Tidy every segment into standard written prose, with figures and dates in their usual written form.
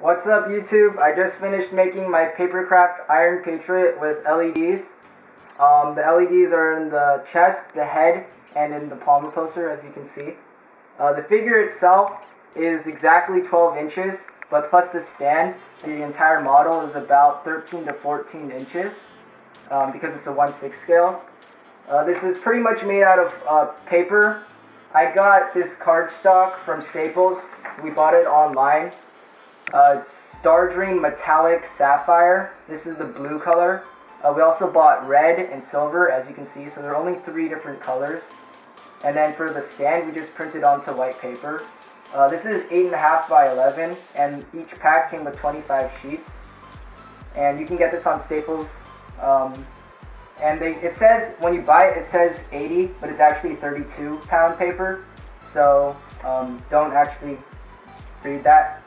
What's up, YouTube? I just finished making my Papercraft Iron Patriot with LEDs. The LEDs are in the chest, the head, and in the palm poster, as you can see. The figure itself is exactly 12 inches, but plus the stand, the entire model is about 13 to 14 inches because it's a 1/6 scale. This is pretty much made out of paper. I got this cardstock from Staples. We bought it online. It's Star Dream Metallic Sapphire. This is the blue color. We also bought red and silver, as you can see, so there are only 3 different colors. And then for the stand, we just printed onto white paper. This is 8.5 by 11, and each pack came with 25 sheets. And you can get this on Staples. It says, when you buy it, it says 80, but it's actually 32-pound paper. So don't actually read that.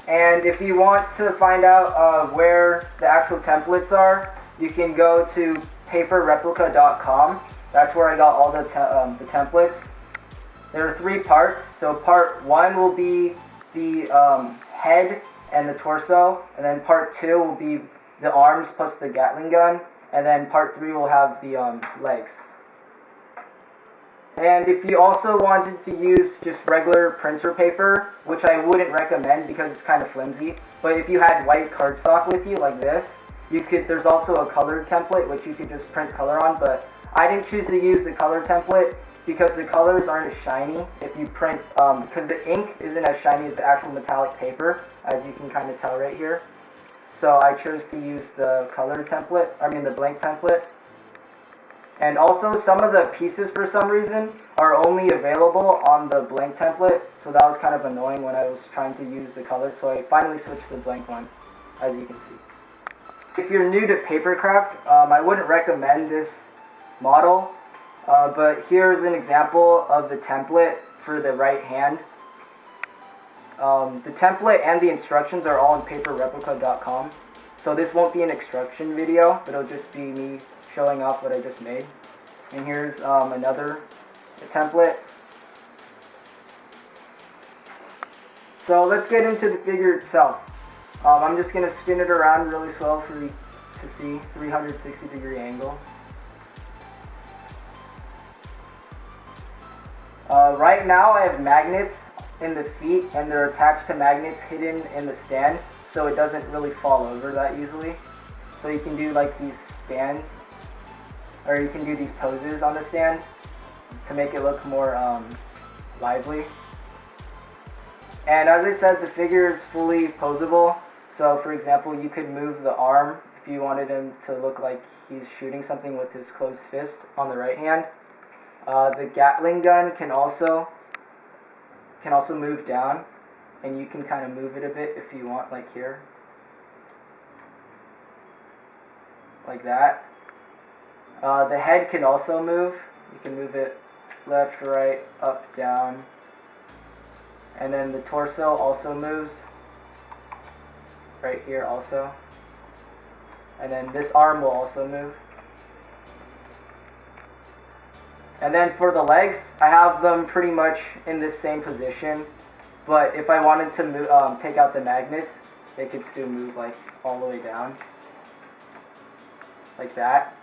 And if you want to find out where the actual templates are, you can go to paperreplica.com. That's where I got all the templates. There are 3 parts. So part 1 will be the head and the torso, and then part 2 will be the arms plus the Gatling gun, and then part 3 will have the legs. And if you also wanted to use just regular printer paper, which I wouldn't recommend because it's kind of flimsy, but if you had white cardstock with you like this, there's also a colored template which you could just print color on, but I didn't choose to use the color template because the colors aren't as shiny if you print, because the ink isn't as shiny as the actual metallic paper, as you can kind of tell right here. So I chose to use the colored template, the blank template. And also, some of the pieces, for some reason, are only available on the blank template, so that was kind of annoying when I was trying to use the colored, so I finally switched to the blank one, as you can see. If you're new to Papercraft, I wouldn't recommend this model, but here's an example of the template for the right hand. The template and the instructions are all on paperreplica.com, so this won't be an instruction video, but it'll just be me showing off what I just made. And here's another template. So let's get into the figure itself. I'm just going to spin it around really slow for you to see, 360-degree angle. Right now I have magnets in the feet, and they're attached to magnets hidden in the stand, so it doesn't really fall over that easily. So you can do like these stands, or you can do these poses on the stand to make it look more lively. And as I said, the figure is fully posable. So for example, you could move the arm if you wanted him to look like he's shooting something with his closed fist on the right hand. The Gatling gun can also move down, and you can kind of move it a bit if you want, like here, like that. The head can also move. You can move it left, right, up, down. And then the torso also moves. Right here also. And then this arm will also move. And then for the legs, I have them pretty much in this same position. But if I wanted to move, take out the magnets, they could still move like all the way down. Like that.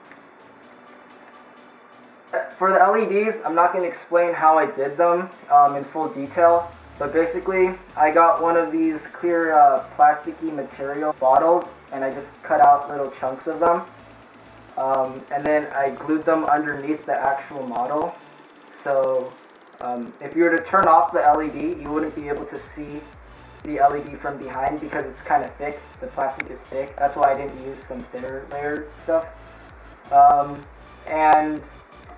For the LEDs, I'm not going to explain how I did them in full detail, but basically I got one of these clear plasticky material bottles, and I just cut out little chunks of them, and then I glued them underneath the actual model. So if you were to turn off the LED, you wouldn't be able to see the LED from behind because it's kind of thick. The plastic is thick. That's why I didn't use some thinner layer stuff. And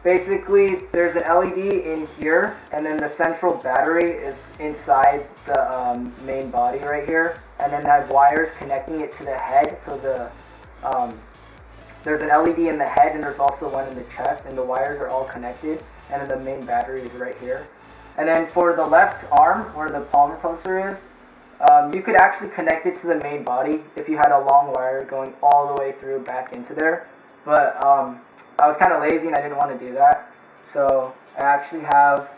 basically, there's an LED in here, and then the central battery is inside the main body right here, and then I have wires connecting it to the head. So there's an LED in the head, and there's also one in the chest, and the wires are all connected, and then the main battery is right here. And then for the left arm, where the palm poster is, you could actually connect it to the main body if you had a long wire going all the way through back into there. But I was kind of lazy and I didn't want to do that. So I actually have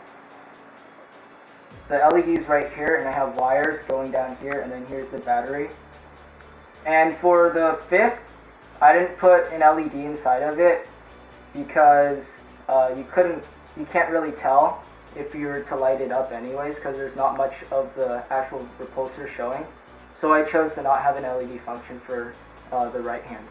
the LED's right here, and I have wires going down here, and then here's the battery. And for the fist, I didn't put an LED inside of it because you can't really tell if you were to light it up anyways, because there's not much of the actual repulsor showing. So I chose to not have an LED function for the right hand.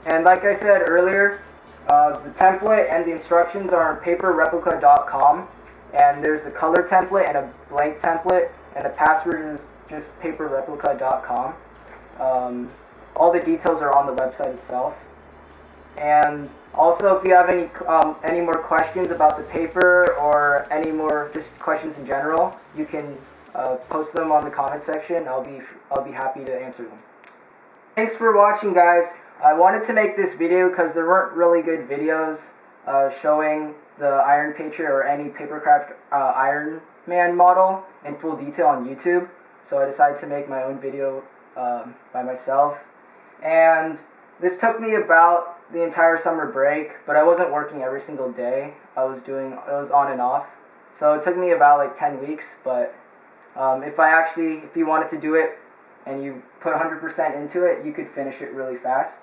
And like I said earlier, the template and the instructions are on paperreplica.com, and there's a color template and a blank template, and the password is just paperreplica.com. All the details are on the website itself. And also, if you have any more questions about the paper or any more just questions in general, you can post them on the comment section. I'll be happy to answer them. Thanks for watching, guys. I wanted to make this video because there weren't really good videos showing the Iron Patriot or any Papercraft Iron Man model in full detail on YouTube. So I decided to make my own video by myself. And this took me about the entire summer break, but I wasn't working every single day. It was on and off. So it took me about like 10 weeks, but if you wanted to do it and you put 100% into it, you could finish it really fast.